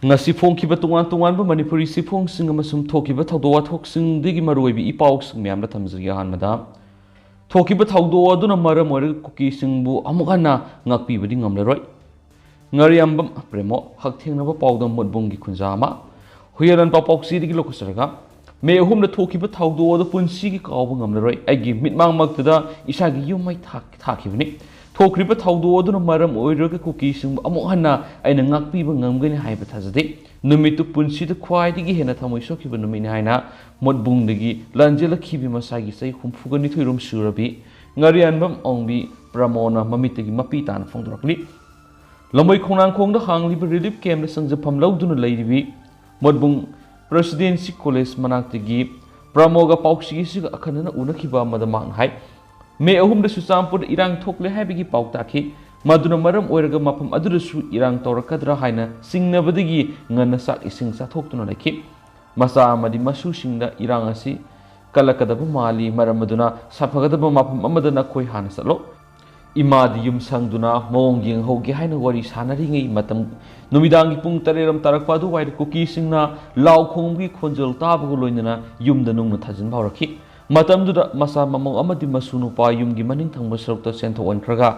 ngasi phongkiba tungan tungan ba manipuri sifong sing amasum thokiba thawdo wathok sing digi maroibi ipauk sing myam na thamjri hanmada thokiba thawdo aduna maram or kuki sing bu amukana ngakpi badi ngamleroi ngariambam premo haktheng na ba pawdam modbungi khunjama huyaran papoksi digi lokosraga me hum na thokiba thawdo adu punsi gi kawba ngamleroi agi mitmang maktada isagi yumai thakibni थोक्रिबा थाउदो अदुना मरम ओइरगा कुकीसिंग अमु हन्ना आइना ngakpiba ngamgani haiba thajade numitu punsida khwaidigi hena thamoi sokiba numini haina modbungdagi lanjela khibi masagi sai humfugani thoirum surabi ngarianbam ongbi pramona mamitagi mapi tan phongdorakni lamoi khonang khongda hangliba relief camp na sangjapam lauduna leiribi modbung presidency college manaktagi pramoga pauksi siga akhanana unakhiba madamang hai मे अहुम सुचामपुर इरांग थोकले हाइबगी पाउ ताखि मदुना मरम ओइरगा मफम अदुरसु इरांग तौरकद्रा हाइना सिंगनबदगी ngana sak ising sathoktuna lekhi masa amadi masu singda irang asi kalakadaba mali maramaduna saphagadaba mafam amadana khoi hana salo imadi yum sangduna mong yeng hoge haina wari sanari ngai matam numidangi pung tareram tarakpa du wai kuki singna law khonggi khonjol tabagu loinana yumda nungna thajin bawrakhi matamduda masa mamong amadi masunu pa yumgi maning thangba sarukta sentho onkraga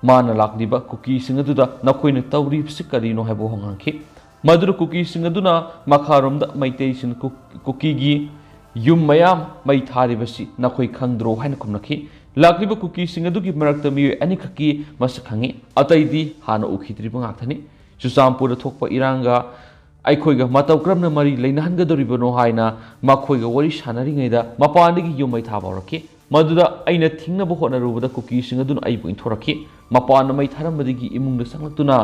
mana lakdiba kuki singaduda nakoina tawri sikari no habo hongangki madura kuki singaduna makharomda maitei sin kuki gi yum mayam mai thari basi nakoi khangdro haina kumnaki lakdiba kuki singadugi marakta mi ani khaki masakhangi ataidi hana ukhidri bangathani susampura thokpa iranga aikoiga matau kramna mari leinahanggadoribano haina makoiga wari sanaringaida mapandigi yumai thabauraki maduda aina thingna bo hona rubada kuki singadun aibu inthoraki mapana mai tharambadigi imungda sanglatuna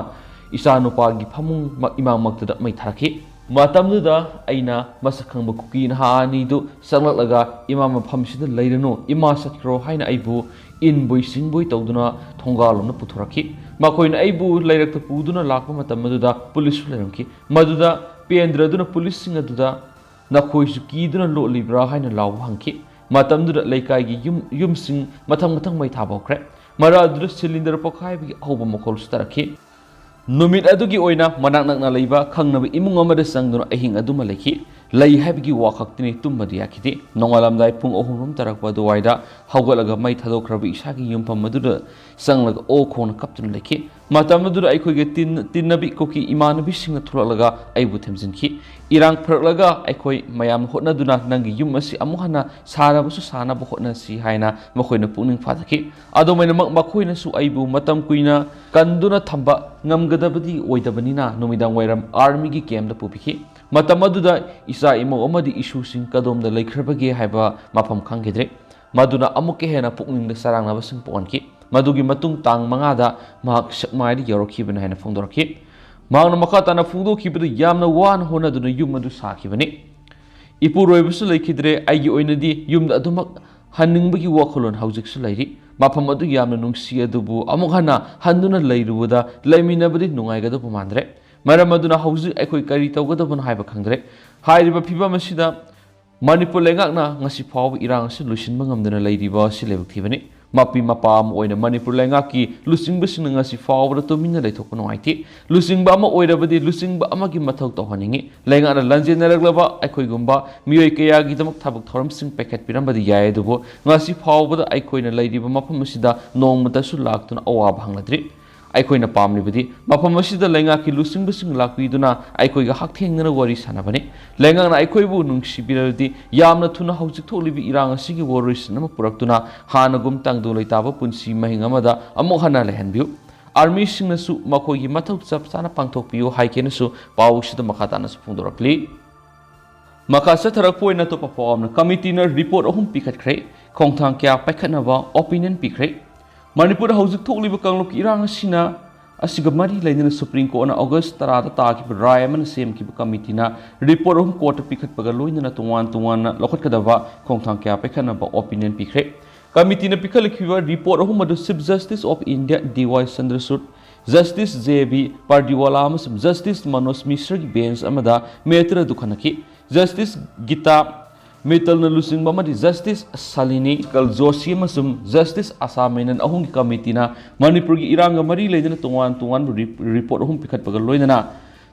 isanupagi phamung imamaktada mai tharaki matamduda aina masakhangba kuki na hani du sanglatlaga imama phamsida leirano ima sakro haina aibu inboi singboi tawduna thongalomna puthoraki makoina aibu lairakta puduna lakpa matam maduda police lairamki maduda pendraduna police singaduda nakhoisu kiduna lo libra haina law hangki matamduda laikai gi yum sing mathang mathang mai thabokre maradura cylinder pokhai bi hoba mokol staraki numit adugi oina manak nakna leiba khangnaba imung amada sangduna ahing aduma lekhi lei haibigi wakhaktini tummadi yakhidi nongalamdai pung ohum tarakpa duwaida hawgalaga mai thadokrabi isagi yumpam maduda sanglaga o khona kaptun lekhi matamudura aikoige tinnabi koki imanabi singna thulalaga aibu themjinki irang phraklaga aikoi mayam hotnaduna nangi yum asi amuhana sarabasu sanaba hotna si haina makoina puning phathaki adomaina makoina su aibu matam kuina kanduna thamba ngamgadabadi oidabanina numidang wairam army gi camp da pupiki matam aduda isa imo amadi issue sing kadom da laikhrabage haiba mafam khangidre maduna amuke hena pukning da sarangnaba sing ponki madugi matung tang mangada mahak sakmaidi yorokibana hena phongdorki mangna makatana phungdokibadu yamna wan honaduna yum adu sakibani ipuroibusu laikhidre aigi oinadi yumda adumak hanningbagi wakholon haujiksu lairi mafam adu yamna nungsi adubu amuk hana handuna lairubuda laiminabadi nungaigadaba mandre maram aduna hauji aikoi kari tawgadabana haiba khangdre hairiba phibam asida manipur lengakna ngasi phaw irang si lusinba ngamdana lairiba si lebuk thibani mapi mapam oina manipur lengaki lusingba sing ngasi phaw to minna leithokpa noaiti lusingba ama oirabadi lusingba ama gi mathau tawhaningi lengana lanjenaraglaba aikoi gumba miyoi kaya gi damak thabuk thoram sing packet pirambadi yae dubo ngasi phaw bada aikoina lairiba mafam asida nongmata su laktuna awab hangladri aikoina pamlibadi mafam asida lengaki lusingba sing lakpiduna aikoiga hakthengna wari sanabani lengana aikoibu nungsibiradi yamna thuna haujik tholibi irang asigi worries nama puraktuna hanagum tangdu leitaba punsi mahingamada amok hana lehanbiu army singnasu makoigi mathau chap sana pangthokpiu haikenasu pawsida makhatana su phungdorakli makasa tharakpoina to perform committee na report ahum pikhatkre khongthang kya paikhanaba opinion pikre manipur haujik tholiba kanglok irang asina asiga mari lainana supreme court na august 10 ta taki rai man sem ki committee na report hum court pikhat paga loinana tuwan na lokhat kadaba khongthang kya pekhana ba opinion pikre committee na pikhal khiwa report hum adu chief justice of india dy chandrasud justice jb pardiwala amasum justice manos mishra ki bench amada metra dukhanaki justice gita metal na lusing mamadi justice salini kal joshi amasum justice asamenan ahung committee na manipur gi iranga mari leidana tuwan report hum pikhat pagal loinana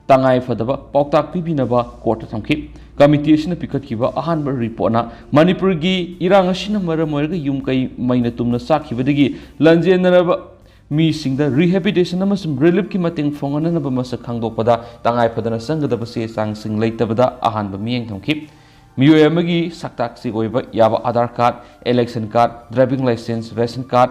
tangai fadaba pautak pibinaba court thamki committee asina pikatkiba ahanba report na Manipur gi irang asina maram oirga yum kai maina tumna sakhibadagi lanjenaraba mi singda rehabilitation amasum relief ki mating fonganana ba masa khangdokpada tangai fadana sangadaba se sang sing leitabada ahanba mieng thamki miyoy amagi saktak si oiba yaba Aadhaar card election card driving license ration card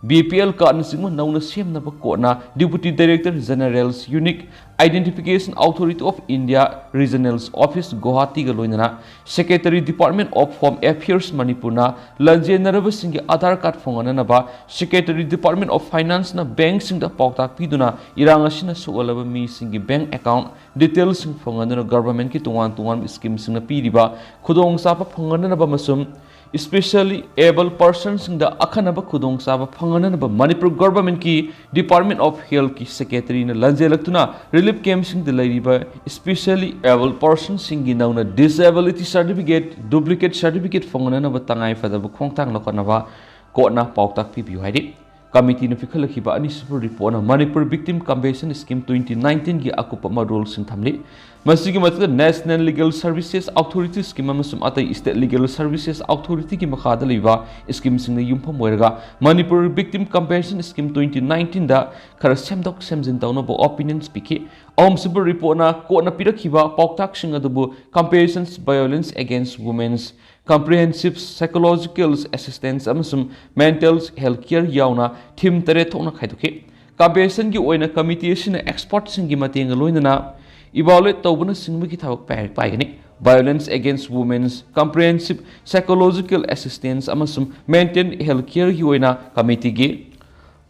BPL card na singmo nauna semnaba kona Deputy Director General's Unique Identification Authority of India Regional's Office Guwahati ga loinana Secretary Department of Home Affairs Manipur na lanjenaraba singi Aadhaar card fongananaba Secretary Department of Finance na bank singda pautak piduna irang asina suolaba mi singi bank account details sing fonganana government ki tungan scheme singna piriba khudong sapa fongananaba masum especially able persons in the Akhanaba Kudong Saba Panganaba Manipur government ki Department of Health ki secretary in Lanjelaktuna relief camps in the Ladiba especially able persons in Ginauna disability certificate duplicate certificate Fanganaba Tangai for the Bukongtang Lokanava Kotna Pautak Pipu Hadi Committee no Fikalakiba Anisipur report on Manipur Victim Compensation Scheme 2019 gi Akupama rules in Tamli Masigi Matka National Legal Services Authority Scheme Amasum Atai State Legal Services Authority ki Makhada Liva Scheme Sing the Yumpa Moerga Manipur Victim Compensation Scheme 2019 da Kara Semdok Semzin Taunabo opinion speaking Om Super report na Kona Pirakiba Pautak Singadabu Compensations Violence Against Women's Comprehensive Psychological Assistance Amasum Mental Health Care Yauna Tim Teretona Kaiduke Compensation gi Oina Committee Sina Experts Singi Mating Loinana Evaluate Tobuna Singmiki Tawak Pagani Violence Against Women's Comprehensive Psychological Assistance Amasum Maintain Healthcare Yuena Committee gi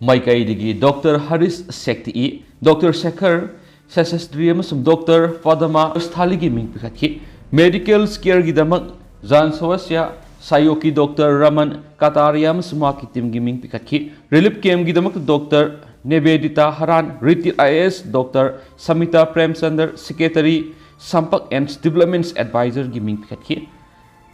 Maikai Digi Dr. Haris Sekti Dr. Shekhar Sasastri Amasum Dr. Padama Sthaligi Mingpikaki Medical Care Gidamak Jan Sawasya Sayoki Dr. Raman Katariam Sumaki Tim Giming Pikaki Relief Camp Gidamak Dr. Nevedita Haran, Retired IAS, Dr. Samita Premchandar, Secretary, Sampak and Developments Advisor, Giming Pikatki.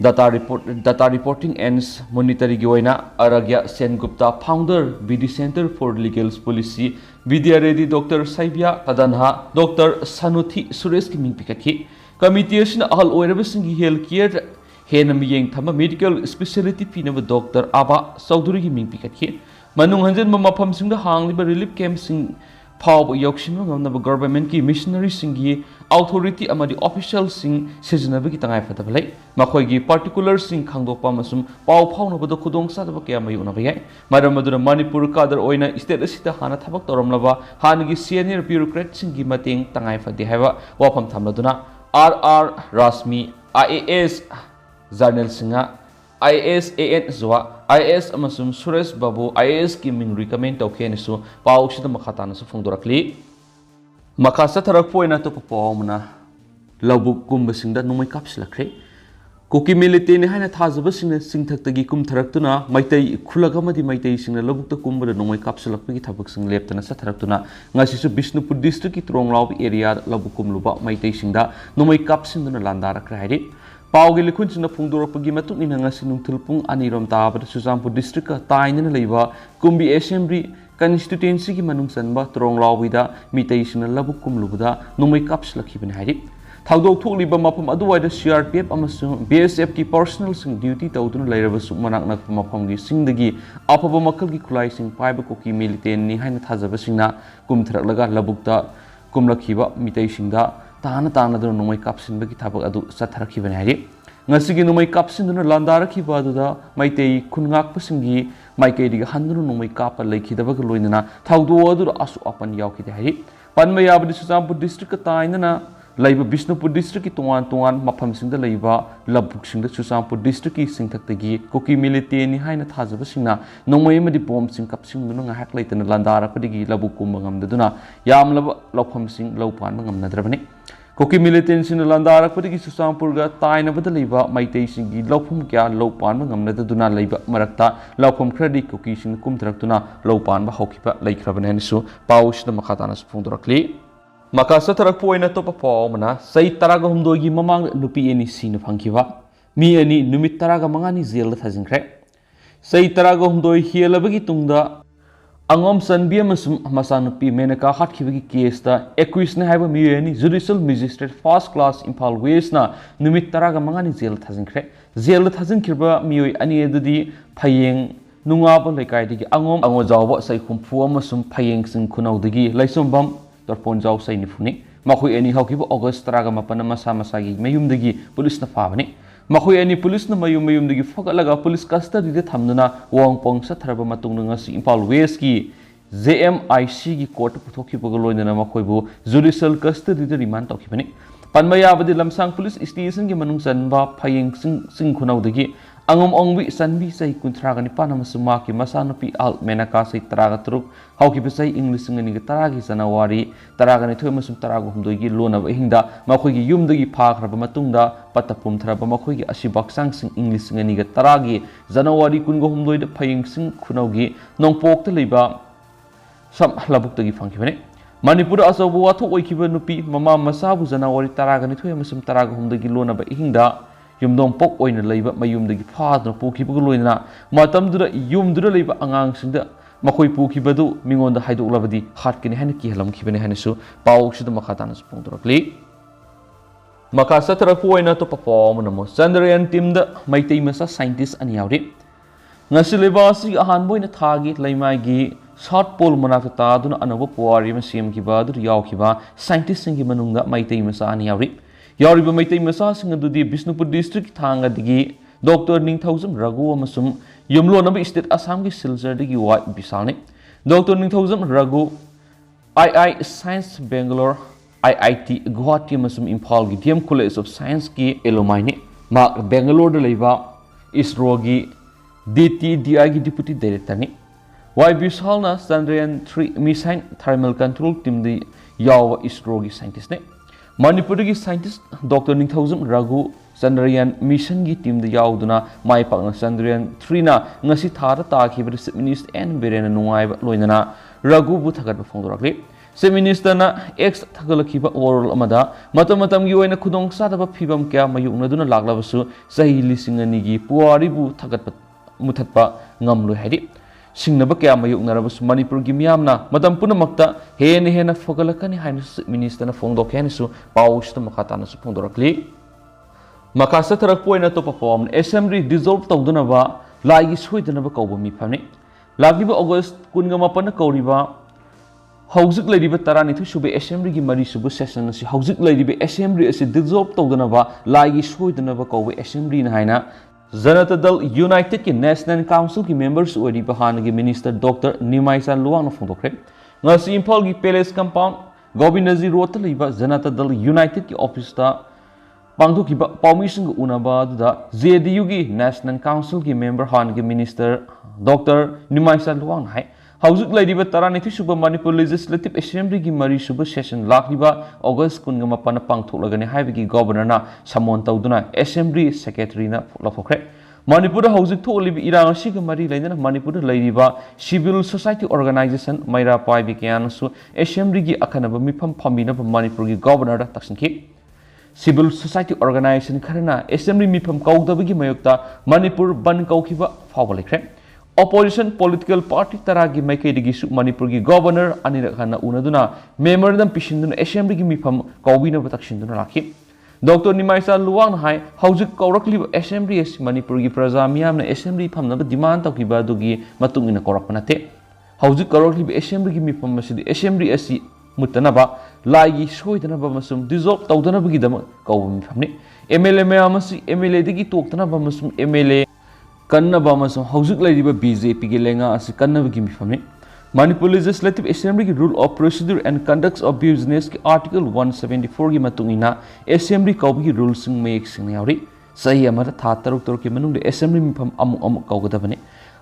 Data reporting ends monetary Goina, Aragya Sen Gupta, Founder, BD Center for Legal Policy, Vidya Reddy, Dr. Saibya Kadanha, Dr. Sanuthi Suresh Giming Pikatki. Committee all Oirabasingi Healthcare, Henamiyang Tama Medical Specialty Pinava Dr. Abba, Sauduri Giming Pikatki. Manung Hanjan Mapam Sing the Hang Liber Relief Camp Sing Pau Yokshin on the government ki missionary singi authority amadi official sing seasonabiki tangai fatabale Makoigi particular sing Kangdo Pamasum Pau Pau Nobado Kudong Sadabaka Mayunavay Madamadura Manipur Kadar Oina State Sita Hana Tabak Toromlava Hanagi senior bureaucrat singi Mating Tangai Fadihava Wapam Tamladuna R. Rasmi IAS Zarnel Singa ISAN Zwa IS amasum Suresh Babu IS ki ming recommend tawke nisu pawsida makhatana su phongdorakli makasa tharak poina to pawmna Labuk kumbasingda numai kapsilakhre koki milite ne haina thajaba singna singthaktagi kum tharaktuna maitai khulaga madi maitai singna labukta kumbada numai kapsilakpagi thabak sing leptana sa tharaktuna ngasisu Bishnupur district ki Tronglao area Labuk kumluba maitai singda numai kapsinduna landarakra hairi Paugi Likunchina Pungdorapagi Matuk in Hangasin Tulpung Anirom Tabad Susampu District Tain and Leva Kumbi Assembly Constituency Manung Sanba Tronglao Vida Mitation Labukum Lubuda Numai Kapsla Kibin Hadi Taudo took Liba Mapam Aduai the CRPF Amasum BSF ki personal sing duty Tautun Laravas Manak Mapam sing the gi Apabamakal Kulai sing Pibe Koki Milite Nihan Tazabasina Kumtraga Labukta Kumlakiba Mitation Tana the Numai Kapsin Baki Tabak Adu Sataraki Venari. Nasigi Numai Kapsin the Landaraki Baduda, Maite Kunak Pusingi, Maike Handru Numai Kapa Lake Hidabakaloina, Taudu Asu Apan Yauki Hari. Panmayab Susampu district Tainana, Laiba Bishnupur district Tuan Mapam Sing the Laiba, Labuk Sing the Susampu district Sing Taktagi, Koki Milite ni Haina Tazabasina, Nomay the bombs in Kapsing Nunga Haklate and Landara Padigi Labukumangam the Duna, Yam Lapam Sing Lopan Mangam Nadrabani. Koki militants in the Landara Padiki Susampurga, Taina Badaliva, Maite Singi, Lopum Kya, Lopan Mangam the Duna Laiba Marakta, Lopum Credit, Koki Sing Kumtraktuna, Lopan Bahokipa, Lake Ravanenisu, Paush the Makatanas Fundurakli. Makasa Tarapoina Topa Pomana, say Taragahumdogi Mamang Nupi any scene of Hankiva, me any Numit Taragamangani Zil that has in crack. Say Taragahumdoi here Labagitunda Angom Sanbi Masum Masanupi Menaka Hatkiviki Kiesta, Equisna have a Muyani, Judicial Magistrate, First Class Impal Wesna, Numit Taraga Mangani Zeal Tazinkre, Zeal Tazinkirba, Mui, Ani Edudi, Paying, Nungaba Lekaidi, Angom, Angozawa, Sai Kumpu, Masum Paying Sin Kunaudigi, Lysum Bum, Torponzau Sainifuni, Mahu any Hokibo August Taraga Mapana Masamasagi, Mayumdigi, Police Nafavani. Mahu any police na mayum digi Fogalaga police custody de Tamnuna, Wong Pong Satraba Matungas Impal Weski, ZMIC gi court Putoki Pogolo in Namakoibu, Judicial custody de remand document. Panmaya the Lamsang police station Gimanung Sanba, Paying Sing Kunaudigi, Angom Ongwi Sanbi say Kuntragani Panama Sumaki, Masanopi Alt Menaka say Tragatruk, Hauki say English and Taragi Sanawari, Taragani Thomasum Taragum Dogi, Luna Hinda, Makogi Yumdagi Park Rabamatunda, Patapum Trabamakogi, Ashibak Sang English and Taragi, Zanawari Kungo Humdoid, Paying Sing Kunogi, Non Pok the Liba, some Labuk the Funky. Manipur as a water Oikibanupi, Mama Masabu Zanawari Taragani Thomasum Taragum the Gilona by Hinda. Yumdom pok oina leiba mayum dagi phadna pukibugu loina matam dura yum dura leiba angang singda makoi pukibadu mingonda haidolabadi hatkini hana ki halam kibene hanasu pau sida makhatana spongdorakli makasa tarapu oina to perform namo Chandrayaan team da maitei masa scientist ani yauri ngasi leba si ahan boina thagi leimai gi South Pole manakta taduna anaba puari ma sem kiba dur yaukiba scientist singi manunga maitei masa ani yauri Yariba Maitai Masa Singadi Bisnupur District Tanga Digi, Dr. Ningthausam Ragu Amasum, Yumlo Nabi State Assam ki Silsar Digi White Bisani, Dr. Ningthausam Ragu, II Science Bangalore, IIT Guwahati Amasum Impal gi DM College of Science ki Elomaini, Mark Bangalore de Leva, ISRO gi DTDI gi Deputy Director ni, Y Bisalna Chandrayaan 3 Missile Thermal Control Team di Yawa ISRO gi scientist ne. Manipur ki scientist Dr. Ningthausam Ragu Chandrayaan mission gi team de yauduna mai pakna Chandrayaan 3 na ngasi thara ta ki Chief Minister N Birena Nungai loinana Ragu bu thagat phongdorakli Chief Minister na ex thagalakhiba oral amada matam gi oina khudong sadaba phibam kya mayukna duna laglabasu sahi lising ani gi puari bu thagat muthatpa ngamloi haidi Singnaba kaya mayuknarabas Manipur gi miyamna madam punamakta hena fogalakani haina minister na phongdokhani su pausta makhatana su phongdorakli makasa tarak poina to perform assembly dissolve tawduna ba lagi soidana ba kawba mi phamni lagiba august kunga mapana kawriba hauzik ladiba tarani thu sube assembly gi mari subu session si hauzik ladiba assembly asi dissolve tawduna ba lagi soidana ba kawba assembly na haina Janata Dal United ki National Council ki members ori bahana ki Minister Dr. Nimai Luang na phongdokre ngasi Imphal ki Palace Compound Gobinaji Road ta leiba Janata Dal United ki office ta pangthoki ba permission ga unaba da JDU ki National Council ki member han ki Minister Dr. Nimai Luang hai Hauzik ladiba taranithi suba Manipur Legislative Assembly ki mari suba session lakliba August kunga mapana pangthoklagani haibagi governor na samon tawduna Assembly Secretary na lafokre Manipur hauzik tholibi irang siga mari lainana Manipur ladiba Civil Society Organization maira paibi kyan su Assembly ki akhanaba mifam phamina Manipur ki governor da taksinki Civil Society Organization kharana Assembly mifam kaudabagi mayokta Manipur ban kaukhiba fawalekre Opposition political party taragi maikaidigi su Manipur gi governor anirakana unaduna member dam pishinduna assembly gi mifam kawbina batakshinduna lakhi Dr. Nimai Luang hai hauzik kawrakli assembly as Manipur gi praja miyamna assembly phamna demand tawkiba dugi matungina korakpanate hauzik kawrakli assembly gi mifam masidi assembly asi mutanaba lagi soidanaba masum dissolve tawdanaba gi dam kawbim famni MLA mayamasi MLA digi toktanaba masum MLA Kannaba amasung hauzik laiba BJP gi lenga asi kannaba gi mifamni Manipur Legislative Assembly ki Rule of Procedure and Conduct of Business ki Article 174 gi matungina Assembly kawbi gi rules sing mayek sing yauri sahi amara tha taruk taruk ki manung de Assembly mifam amu kawgadabane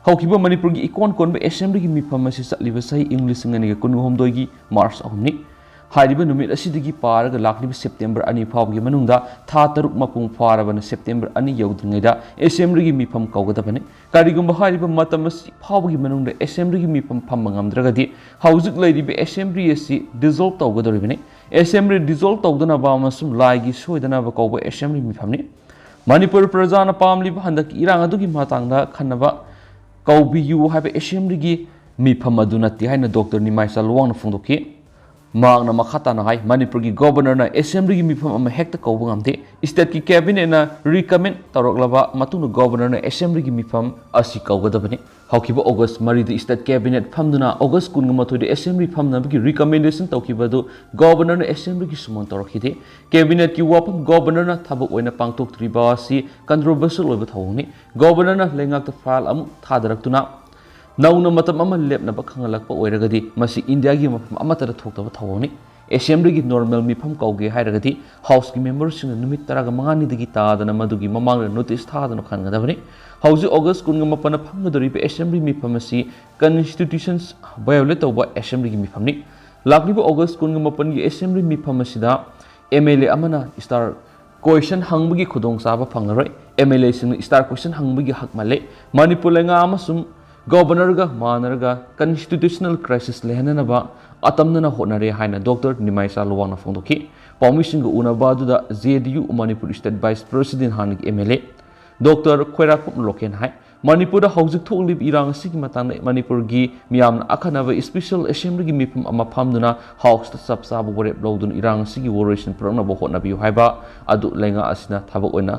haukiba Manipur gi ikon konba Assembly gi mifam asi satliba sahi English sing ani ga kunu homdoi gi March ahumni Hariba numit asidagi paraga lakliba September ani phawgi manungda tha taruk mapung farabana September ani yaudringaida Assembly gi mifam kawgadabane karigumba hariba matam asi phawgi manungda Assembly gi mifam phamba ngamdragadi hauzik laidiba Assembly asi dissolve tawgadoribane Assembly dissolve tawdana ba masum laigi soidana ba kawba Assembly mifamni Manipur prajana pamliba handak irang adugi matangda khanaba kawbi yu haiba Assembly gi ꯃꯤꯐꯝ ꯑꯗꯨ ꯅꯠꯇꯦ ꯍꯥꯏꯅ doctor ꯅꯤꯃꯥꯏꯆꯥ ꯂꯨꯋꯥꯡꯅ ꯐꯣꯡꯗꯣꯛꯈꯤ ꯃꯍꯥꯛꯅ ꯃꯈꯥ ꯇꯥꯅ ꯍꯥꯏ ꯃꯅꯤꯄꯨꯔꯒꯤ ꯒꯣꯕꯔꯅꯔꯅ ꯑꯦꯁꯦꯝꯕ꯭ꯂꯤꯒꯤ ꯃꯤꯐꯝ ꯑꯃ ꯍꯦꯛꯇ ꯀꯧꯕ ꯉꯝꯗꯦ ꯁ꯭ꯇꯦꯠꯀꯤ ꯀꯦꯕꯤꯅꯦꯠꯅ ꯔꯤꯀꯃꯦꯟ ꯇꯧꯔꯛꯂꯕ ꯃꯇꯨꯡꯗ ꯒꯣꯕꯔꯅꯔꯅ ꯑꯦꯁꯦꯝꯕ꯭ꯂꯤꯒꯤ ꯃꯤꯐꯝ ꯑꯁꯤ ꯀꯧꯒꯗꯕꯅꯤ ꯍꯧꯈꯤꯕ ꯑꯣꯒꯁต์ 4ꯗ ꯁ꯭ꯇꯦꯠ ꯀꯦꯕꯤꯅꯦꯠ ꯐꯝꯗꯨꯅ ꯑꯣꯒꯁต์ 22ꯗ ꯑꯦꯁꯦꯝꯕ꯭ꯂꯤ ꯐꯝꯅꯕꯒꯤ ꯔꯤꯀꯃꯦꯟꯗꯦꯁꯟ ꯇꯧꯈꯤꯕ ꯑꯗꯨ ꯒꯣꯕꯔꯅꯔꯅ ꯑꯦꯁꯦꯝꯕ꯭ꯂꯤꯒꯤ ꯁꯨꯃꯟ ꯇꯧꯔꯛꯈꯤꯗꯦ ꯀꯦꯕꯤꯅꯦꯠꯀꯤ ꯋꯥꯐꯝ ꯒꯣꯕꯔꯅꯔꯅ ꯊꯕꯛ ꯑꯣꯏꯅ ꯄꯥꯡꯊꯣꯛꯇ꯭ꯔꯤꯕ ꯑꯁꯤ ꯀꯟꯇ꯭ꯔꯣꯚꯔꯁꯤꯌꯦꯜ ꯑꯣꯏꯕ ꯊꯧꯑꯣꯡꯅꯤ ꯒꯣꯕꯔꯅꯔꯅ ꯂꯩꯉꯥꯛꯇ ꯐꯥꯏꯜ ꯑꯃꯨꯛ ꯊꯥꯗꯔꯛꯇꯨꯅ ꯅꯧꯅ ꯃꯇꯝ ꯑꯃ ꯂꯦꯞꯅꯕ ꯈꯪꯍꯜꯂꯛꯄ ꯑꯣꯏꯔꯒꯗꯤ ꯃꯁꯤ ꯏꯟꯗꯤꯌꯥꯒꯤ ꯃꯐꯝ ꯑꯃꯠꯇꯗ ꯊꯣꯛꯇꯕ ꯊꯧꯑꯣꯡꯅꯤ ꯑꯦꯁꯦꯝꯕ꯭ꯂꯤꯒꯤ ꯅꯣꯔꯃꯦꯜ ꯃꯤꯐꯝ ꯀꯧꯒꯦ ꯍꯥꯏꯔꯒꯗꯤ ꯍꯥꯎꯁꯀꯤ ꯃꯦꯝꯕꯔꯁꯤꯡꯅ ꯅꯨꯃꯤꯠ 15ꯅꯤꯗꯒꯤ ꯇꯥꯗꯅ ꯃꯗꯨꯒꯤ ꯃꯃꯥꯡꯗ ꯅꯣꯇꯤꯁ ꯊꯥꯗꯨꯅ ꯈꯟꯒꯗꯕꯅꯤ ꯍꯧꯖꯤꯛ ꯑꯣꯒꯁต์ 28ꯅ ꯐꯝꯒꯗꯧꯔꯤꯕ ꯑꯦꯁꯦꯝꯕ꯭ꯂꯤ ꯃꯤꯐꯝ ꯑꯁꯤ ꯀꯟꯁꯇꯤꯇ꯭ꯌꯨꯁꯟ ꯚꯥꯏꯑꯣꯂꯦꯠ ꯇꯧꯕ ꯑꯦꯁꯦꯝꯕ꯭ꯂꯤꯒꯤ ꯃꯤꯐꯝꯅꯤ ꯂꯥꯛꯂꯤꯕ ꯑꯣꯒꯁต์ 28ꯒꯤ ꯑꯦꯁꯦꯝꯕ꯭ꯂꯤ ꯃꯤꯐꯝ ꯑꯁꯤꯗ MLA ꯑꯃꯅ ꯁ꯭ꯇꯥꯔ ꯀꯣꯏꯁꯟ ꯍꯪꯕꯒꯤ ꯈꯨꯗꯣꯡꯆꯥꯕ ꯐꯪꯂꯔꯣꯏ MLAꯁꯤꯡꯅ ꯁ꯭ꯇꯥꯔ ꯀꯣꯏꯁꯟ ꯍꯪꯕꯒꯤ ꯍꯛ ꯃꯥꯜꯂꯦ ꯃꯅꯤꯄꯨꯔ ꯂꯩꯉꯥꯛ ꯑꯃꯁꯨꯡ ꯒꯣꯕꯔꯅꯔꯒ ꯃꯥꯟꯅꯔꯒ ꯀꯟꯁꯇꯤꯇ꯭ꯌꯨꯁꯅꯦꯜ ꯀ꯭राइसिꯁ ꯂꯩꯍꯟꯅꯅꯕ ꯑꯇꯝꯅꯅ ꯍꯣꯠꯅꯔꯦ ꯍꯥꯏꯅ ꯗꯣꯛꯇꯔ ꯅꯤꯃꯥꯏꯆꯥ ꯂꯨꯋꯥꯡꯅ ꯐꯣꯡꯗꯣꯛꯈꯤ ꯄꯥꯎꯃꯤꯁꯤꯡꯒ ꯎꯅꯕ ꯑꯗꯨꯗ JDU Manipur state vice president ꯍꯥꯟꯅꯒꯤ MLA ꯗꯣꯛꯇꯔ ꯈꯣꯏꯔꯥꯛꯄꯝ ꯂꯣꯀꯦꯟ ꯍꯥꯏ ꯃꯅꯤꯄꯨꯔꯗ ꯍꯧꯖꯤꯛ ꯊꯣꯛꯂꯤꯕ ꯏꯔꯥꯡ ꯑꯁꯤꯒꯤ ꯃꯇꯥꯡꯗ ꯃꯅꯤꯄꯨꯔꯒꯤ ꯃꯤꯌꯥꯝꯅ ꯑꯈꯟꯅꯕ ꯁ꯭ꯄꯦꯁꯤꯌꯦꯜ ꯑꯦꯁꯦꯝꯕ꯭ꯂꯤꯒꯤ ꯃꯤꯐꯝ ꯑꯃ ꯐꯝꯗꯨꯅ ꯍꯥꯎꯁꯇ ꯆꯞ ꯆꯥꯕ ꯋꯥꯔꯦꯞ ꯂꯧꯗꯨꯅ ꯏꯔꯥꯡ ꯑꯁꯤꯒꯤ ꯋꯥꯔꯣꯏꯁꯤꯟ ꯄꯨꯔꯛꯅꯕ ꯍꯣꯠꯅꯕꯤꯌꯨ ꯍꯥꯏꯕ ꯑꯗꯨ ꯂꯩꯉꯥꯛ ꯑꯁꯤꯅ ꯊꯕꯛ ꯑꯣꯏꯅ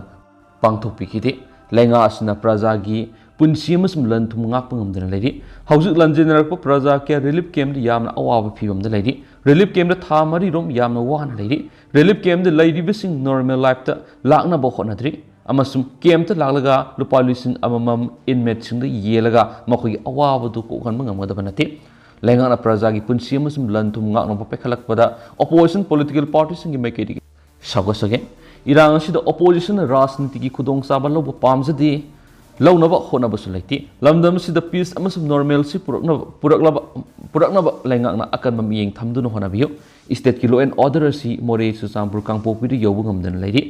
ꯄꯥꯡꯊꯣꯛꯄꯤꯈꯤꯗꯦ ꯂꯩꯉꯥꯛ ꯑꯁꯤꯅ ꯄ꯭ꯔꯖꯥꯒꯤ ꯄꯨꯟꯁꯤ ꯑꯃꯁꯨꯡ ꯂꯟ ꯊꯨꯝ ꯉꯥꯛꯄ ꯉꯝꯗꯅ ꯂꯩꯔꯤ ꯍꯧꯖꯤꯛ ꯂꯟꯖꯦꯟꯅꯔꯛꯄ प्रजा के रिलीफ कैम्प यामना अवाब फिवमदा लैरि रिलीफ कैम्प था मरीरोम यामना वाहना लैरि रिलीफ कैम्प लैरिबसिंग नॉर्मल लाइफ ता लाकनबा होनद्रि अमसुम कैम्प लागलगा लुपा लिसिंग अममम इनमेट सिंग येलगा मखोगी अवाबदु कोखनबा ngमगदबा नते लैंगाना प्रजा की पुंसी अमसुम लन थुम ngakनबा पेखलकपदा अपोजिशन पॉलिटिकल पार्टीज की मेकेदि सगसगे इरांग असिदा अपोजिशन राजनीति की खुदोंगसाबा लौब पामजदि लौनबा होनबसु लैति लमदम सिदा पीस अमसुम नॉर्मल सि पुरकनबा लैंगाना अकनबा मियेंग थमदुना होनबियो स्टेट की लॉ एंड ऑर्डर असि मोरे सुचामपुर कांगपोकपिदि यौबु ngमदन लैरि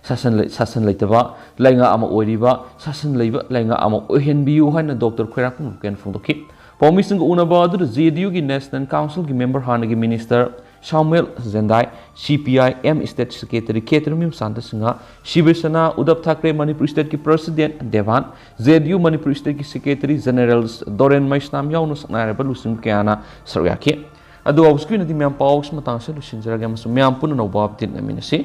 शासन लेतबा लैंगा अमा ओइरिबा शासन लैबा लैंगा अमा ओहेनबियु हाइना डॉक्टर खैराकपुन केन फोंदोखि पॉमिसिंग उनबा अदु JDU की नेशनल काउंसिल की मेंबर हानगी minister Samuel Zendai, CPI-M State Secretary Ketrumim Santasinga, Shivesana Uddhav Thackeray Manipur State की President Devan, JDU Manipur State की Secretary General Doren Maisnam Yaunu Saknareba Lusing Kiana Saryaki. Adu ausku nati myam paus matang se lusin jaraga masu myam pun no bab tin aminasi.